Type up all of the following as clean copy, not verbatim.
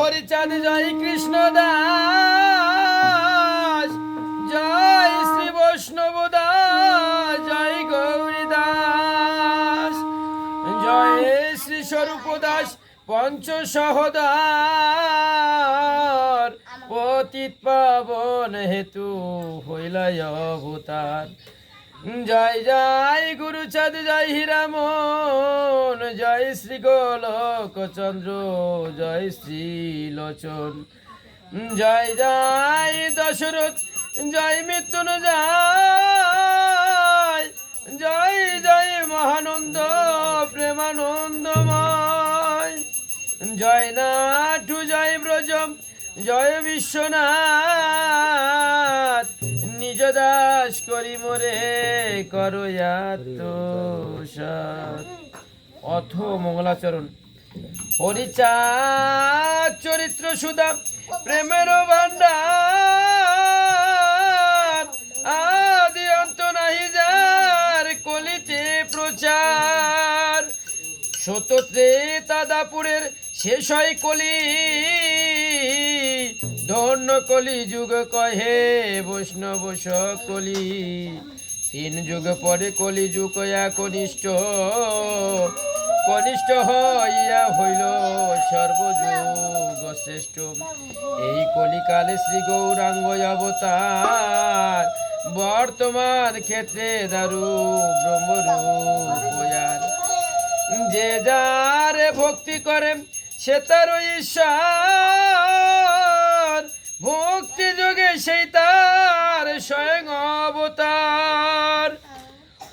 হরিচাঁদ জয় কৃষ্ণ দাস, জয় শ্রী বৈষ্ণব দাস, জয় গৌরী দাস, জয় শ্রী স্বরূপ দাস পঞ্চ সহদার, পতিত পাবন হেতু হইলাই অবতার। জয় জয় গুরুচাঁদ জয় হীরামন, জয় শ্রী গোলক চন্দ্র, জয় শ্রী লোচন, জয় জয় দশরথ জয় মৃত্যুঞ্জয়, জয় জয় মহানন্দ প্রেমানন্দময়, জয় নাটু জয় ব্রজ জয় বিশ্বনাথ, নিজ দাস করি মোরে করয়াত্মসাৎ। অথ মঙ্গলাচরণ। হরিচাঁদ চরিত্র সুধা প্রেমের ভান্ডার, আদি অন্ত নাহি যার কলিতে প্রচার, সত ত্রেতা দাপুরের শেষ হয় কলি, ধন্য কলি যুগ কহে বৈষ্ণব সকলি, তিন যুগ পরে কলি যুগ কনিষ্ঠ, কনিষ্ঠ হইয়া হইল সর্বযুগ শ্রেষ্ঠ, এই কলিকালে শ্রী গৌরাঙ্গ অবতার, বর্তমান ক্ষেত্রে দারু ব্রহ্মরূপ, যে যার ভক্তি করে সে তার ঈশ্বর, ভক্তি যোগে সেই তার স্বয়ং অবতার,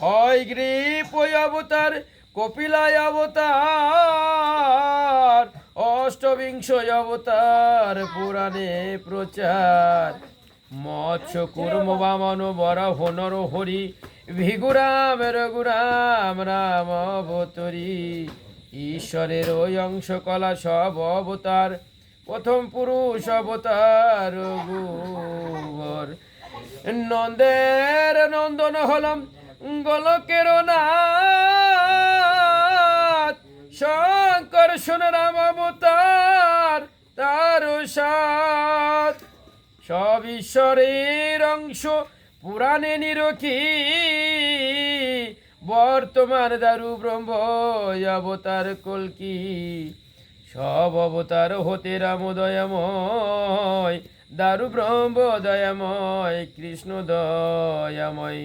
হয় গ্রীপ অবতার কপিলায় অবতার, অষ্টবিংশ অবতার পুরাণে প্রচার, মৎস্য কুর্ম বামন বরাহ নর হরি, ভিগুরাম রঘুরাম রাম অবতরী, ঈশ্বরের ওই অংশ কলা সব অবতার, প্রথম পুরুষ অবতার রঘুবর, নন্দের নন্দন হলম গোলকের নাথ, শঙ্কর রাম অবতার তার সাথ, সব ঈশ্বরের অংশ পুরাণে নিরখি, বর্তমান দারু ব্রহ্ম অবতার কল্কি, সব অবতার হতে রাম দয়াময়, দারু ব্রহ্ম দয়াময়, কৃষ্ণ দয়াময়,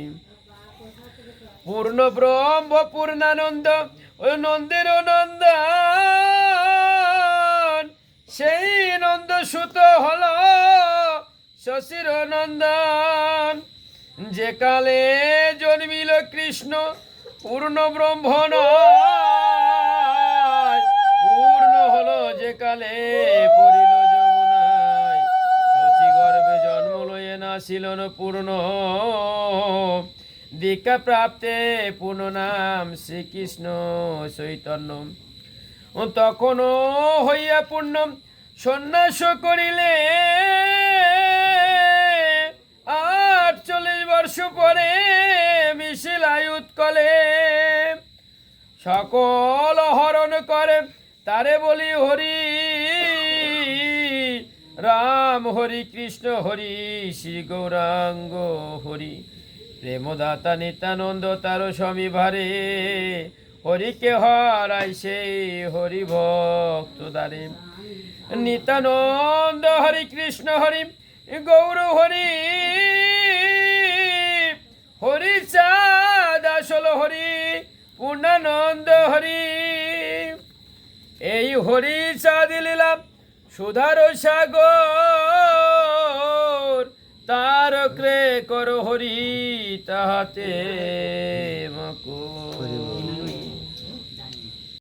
পূর্ণ ব্রহ্ম পূর্ণানন্দ ও নন্দের নন্দন, সেই নন্দ সুত হল শশীর নন্দন, যে কালে জন্মিল কৃষ্ণ পূর্ণ ব্রহ্ম নয়, পূর্ণ হলো যে কালে পড়িল যমুনায়, শশী গর্ভে জন্ম লয়ে নাছিল পূর্ণ, দীক্ষা প্রাপ্তে পূর্ণ নাম শ্রীকৃষ্ণ চৈতন্য, তখনও হইয়া পূর্ণ সন্ন্যাস করিলে, 48 বর্ষ পরে মিশিলাই উৎকলে, সকল হরণ করে তারে বলি হরি রাম, হরি কৃষ্ণ হরি শ্রী গৌরাঙ্গ হরি, প্রেমদাতা নিত্যানন্দ তার স্বামী ভারে, হরিকে হরাই সেই হরি ভক্ত দ্বারে, নিত্যানন্দ হরি কৃষ্ণ হরি গৌর হরি, হরিচাঁদ আসল হরি পূর্ণানন্দ হরি, এই হরিচাঁদ লীলা সুধার সাগর, তার ক্রে কর হরি তাহাতে মকর।